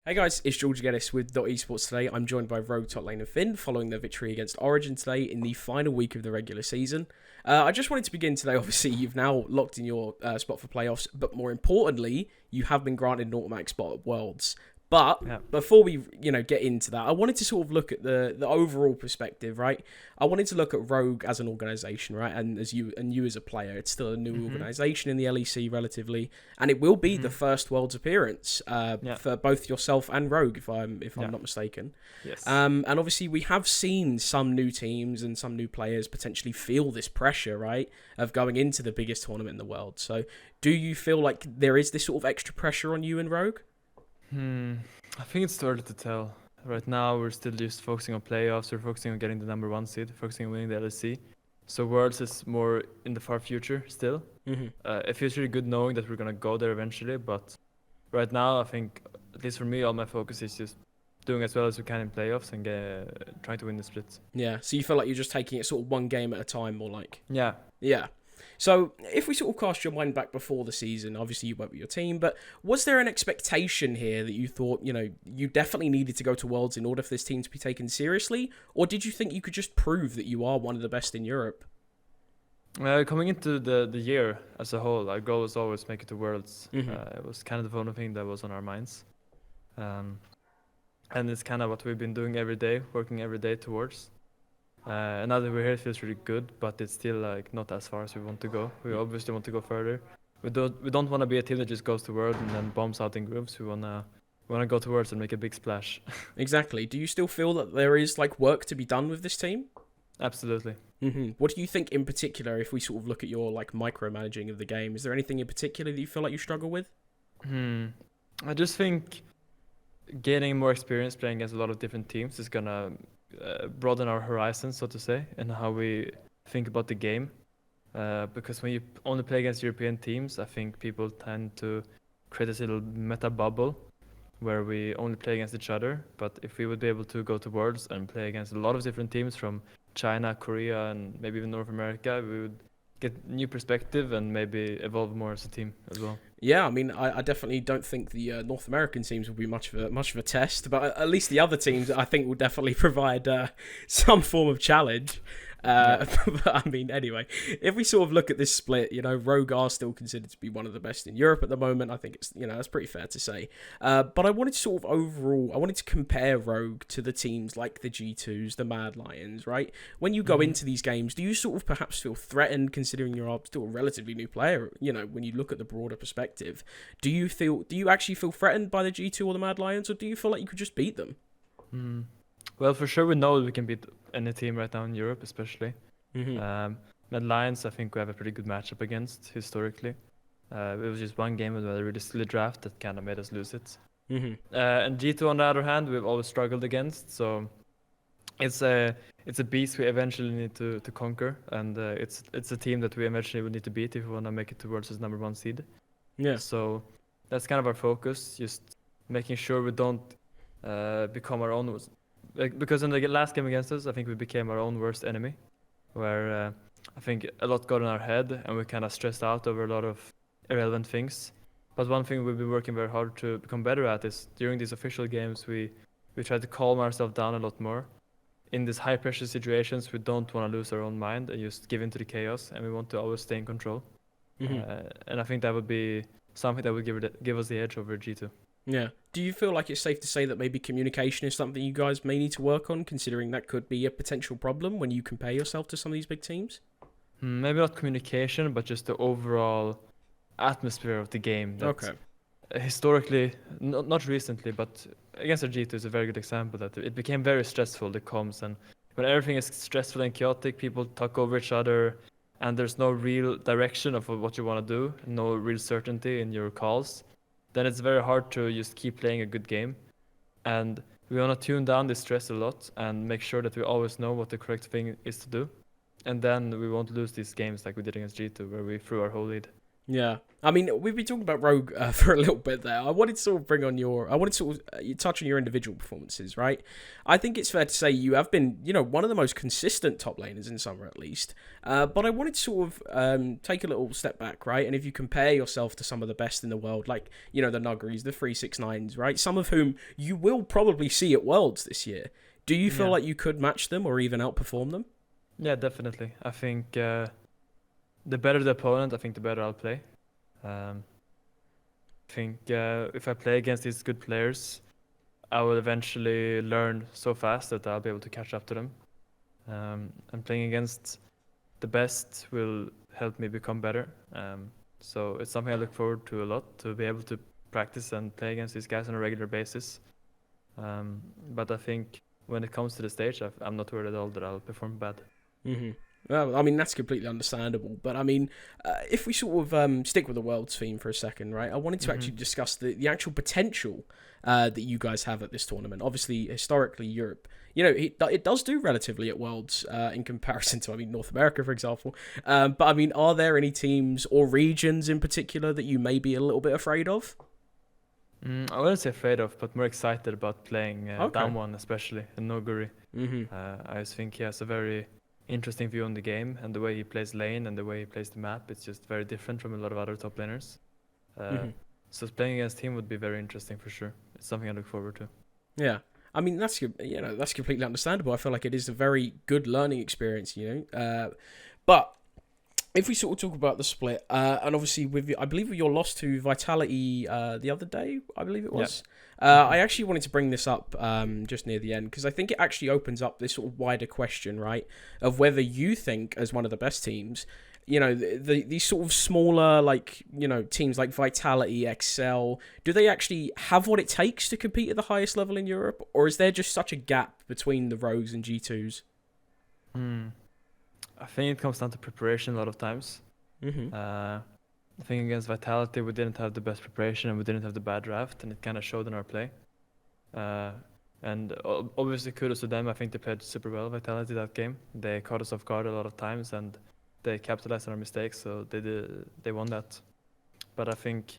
Hey guys, it's George Geddes with Esports today. I'm joined by Rogue, Top Lane and Finn following their victory against Origin today in the final week of the regular season. I just wanted to begin today, obviously you've now locked in your spot for playoffs, but more importantly, you have been granted an automatic spot at Worlds. But Yeah. before we, get into that, I wanted to sort of look at the overall perspective, right? I wanted to look at Rogue as an organization, right? And you as a player, it's still a new organization in the LEC relatively, and it will be the first Worlds appearance Yeah. for both yourself and Rogue, if I'm Yeah. not mistaken. Yes. And obviously we have seen some new teams and some new players potentially feel this pressure, right, of going into the biggest tournament in the world. So, do you feel like there is this sort of extra pressure on you and Rogue? I think it's too early to tell. Right now, we're still just focusing on playoffs. We're focusing on getting the number one seed, focusing on winning the LEC. So Worlds is more in the far future still. Mm-hmm. It feels really good knowing that we're gonna go there eventually. But right now, I think, at least for me, all my focus is just doing as well as we can in playoffs and trying to win the split. Yeah. So you feel like you're just taking it sort of one game at a time, more like. Yeah. Yeah. So, if we sort of cast your mind back before the season, obviously you went with your team, but was there an expectation here that you thought, you definitely needed to go to Worlds in order for this team to be taken seriously? Or did you think you could just prove that you are one of the best in Europe? Coming into the year as a whole, our goal was always make it to Worlds. Mhm. It was kind of the only thing that was on our minds. And it's kind of what we've been doing every day, working every day towards. And now that we're here, it feels really good, but it's still like not as far as we want to go. We obviously want to go further. We don't want to be a team that just goes to World and then bombs out in groups. We wanna go to Worlds and make a big splash. Exactly. Do you still feel that there is like work to be done with this team? Absolutely. What do you think in particular, if we sort of look at your like micromanaging of the game, is there anything in particular that you feel like you struggle with? I just think gaining more experience playing against a lot of different teams is gonna broaden our horizons, so to say, and how we think about the game. Because when you only play against European teams, I think people tend to create this little meta bubble where we only play against each other. But if we would be able to go to Worlds and play against a lot of different teams from China, Korea, and maybe even North America, we would get new perspective and maybe evolve more as a team as well. Yeah, I mean, I definitely don't think the North American teams will be much of a test, but at least the other teams, I think, will definitely provide some form of challenge. But I mean, anyway, if we sort of look at this split, Rogue are still considered to be one of the best in Europe at the moment. I think it's, that's pretty fair to say. But I wanted to sort of overall, I wanted to compare Rogue to the teams like the G2s, the Mad Lions, right? When you go into these games, do you sort of perhaps feel threatened, considering you're still a relatively new player, when you look at the broader perspective? Do you actually feel threatened by the G2 or the Mad Lions, or do you feel like you could just beat them? Well, for sure, we know we can beat any team right now in Europe, especially. Mad Lions, I think we have a pretty good matchup against historically. It was just one game with a really silly draft that kind of made us lose it. And G2, on the other hand, we've always struggled against. So it's a beast we eventually need to conquer, and it's a team that we eventually would need to beat if we want to make it towards this number one seed. Yeah. So that's kind of our focus, just making sure we don't become our own. Because in the last game against us, I think we became our own worst enemy, where I think a lot got in our head and we kind of stressed out over a lot of irrelevant things. But one thing we've been working very hard to become better at is during these official games, we try to calm ourselves down a lot more. In these high pressure situations, we don't want to lose our own mind and just give in to the chaos, and we want to always stay in control. And I think that would be something that would give us the edge over G2. Yeah. Do you feel like it's safe to say that maybe communication is something you guys may need to work on, considering that could be a potential problem when you compare yourself to some of these big teams? Maybe not communication, but just the overall atmosphere of the game. Okay. Historically, not recently, but against our G2 is a very good example that it became very stressful, the comms, and when everything is stressful and chaotic, people talk over each other, and there's no real direction of what you want to do, no real certainty in your calls, then it's very hard to just keep playing a good game. And we want to tune down this stress a lot and make sure that we always know what the correct thing is to do. And then we won't lose these games like we did against G2, where we threw our whole lead. Yeah. I mean, we've been talking about Rogue for a little bit there. I wanted to sort of you touch on your individual performances, right? I think it's fair to say you have been, one of the most consistent top laners in summer at least. But I wanted to sort of take a little step back, right? And if you compare yourself to some of the best in the world, like, the Nuguris, the 369s, right? Some of whom you will probably see at Worlds this year. Do you feel like you could match them or even outperform them? Yeah, definitely. I think the better the opponent, I think the better I'll play. I think if I play against these good players, I will eventually learn so fast that I'll be able to catch up to them. And playing against the best will help me become better. So it's something I look forward to a lot, to be able to practice and play against these guys on a regular basis. But I think when it comes to the stage, I'm not worried at all that I'll perform bad. Mm-hmm. Well, I mean, that's completely understandable. But I mean, if we sort of stick with the Worlds theme for a second, right? I wanted to actually discuss the actual potential that you guys have at this tournament. Obviously, historically, Europe, it does do relatively at Worlds in comparison to, North America, for example. But I mean, are there any teams or regions in particular that you may be a little bit afraid of? I wouldn't say afraid of, but more excited about playing Okay. DAMWON, especially, and Nuguri. I just think he has a very interesting view on the game, and the way he plays lane and the way he plays the map, it's just very different from a lot of other top laners. So playing against him would be very interesting for sure. It's something I look forward to. Yeah. I mean, that's completely understandable. I feel like it is a very good learning experience, But if we sort of talk about the split, and obviously I believe with your loss to Vitality the other day, I believe it was. I actually wanted to bring this up just near the end because I think it actually opens up this sort of wider question, right, of whether you think as one of the best teams, these sort of smaller teams like Vitality, Excel, do they actually have what it takes to compete at the highest level in Europe, or is there just such a gap between the Rogues and G2s? I think it comes down to preparation a lot of times. I think against Vitality we didn't have the best preparation and we didn't have the bad draft, and it kind of showed in our play. And obviously kudos to them. I think they played super well, Vitality, that game. They caught us off guard a lot of times and they capitalized on our mistakes, so they won that. But I think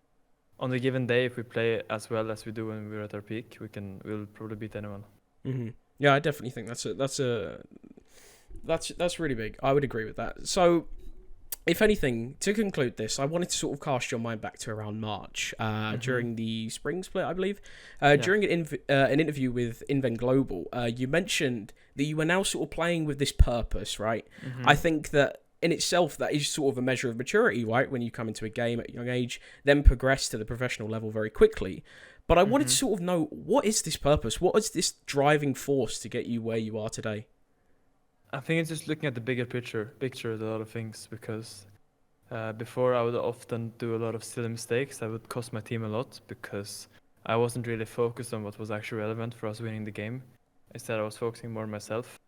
on a given day, if we play as well as we do when we're at our peak, we'll probably beat anyone. Yeah, I definitely think that's really big. I would agree with that. So, if anything, to conclude this, I wanted to sort of cast your mind back to around March during the spring split, I believe. During an interview with Inven Global, you mentioned that you were now sort of playing with this purpose, right? I think that in itself, that is sort of a measure of maturity, right? When you come into a game at a young age, then progress to the professional level very quickly. But I wanted to sort of know, what is this purpose? What is this driving force to get you where you are today? I think it's just looking at the bigger picture of a lot of things, because before I would often do a lot of silly mistakes that would cost my team a lot because I wasn't really focused on what was actually relevant for us winning the game. Instead, I was focusing more on myself.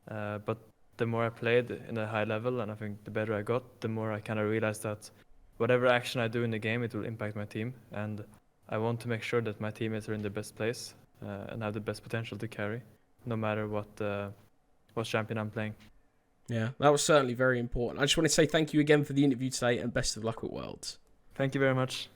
But the more I played in a high level, and I think the better I got, the more I kind of realized that whatever action I do in the game, it will impact my team. And I want to make sure that my teammates are in the best place and have the best potential to carry, no matter what champion I'm playing. Yeah, that was certainly very important. I just want to say thank you again for the interview today and best of luck at Worlds. Thank you very much.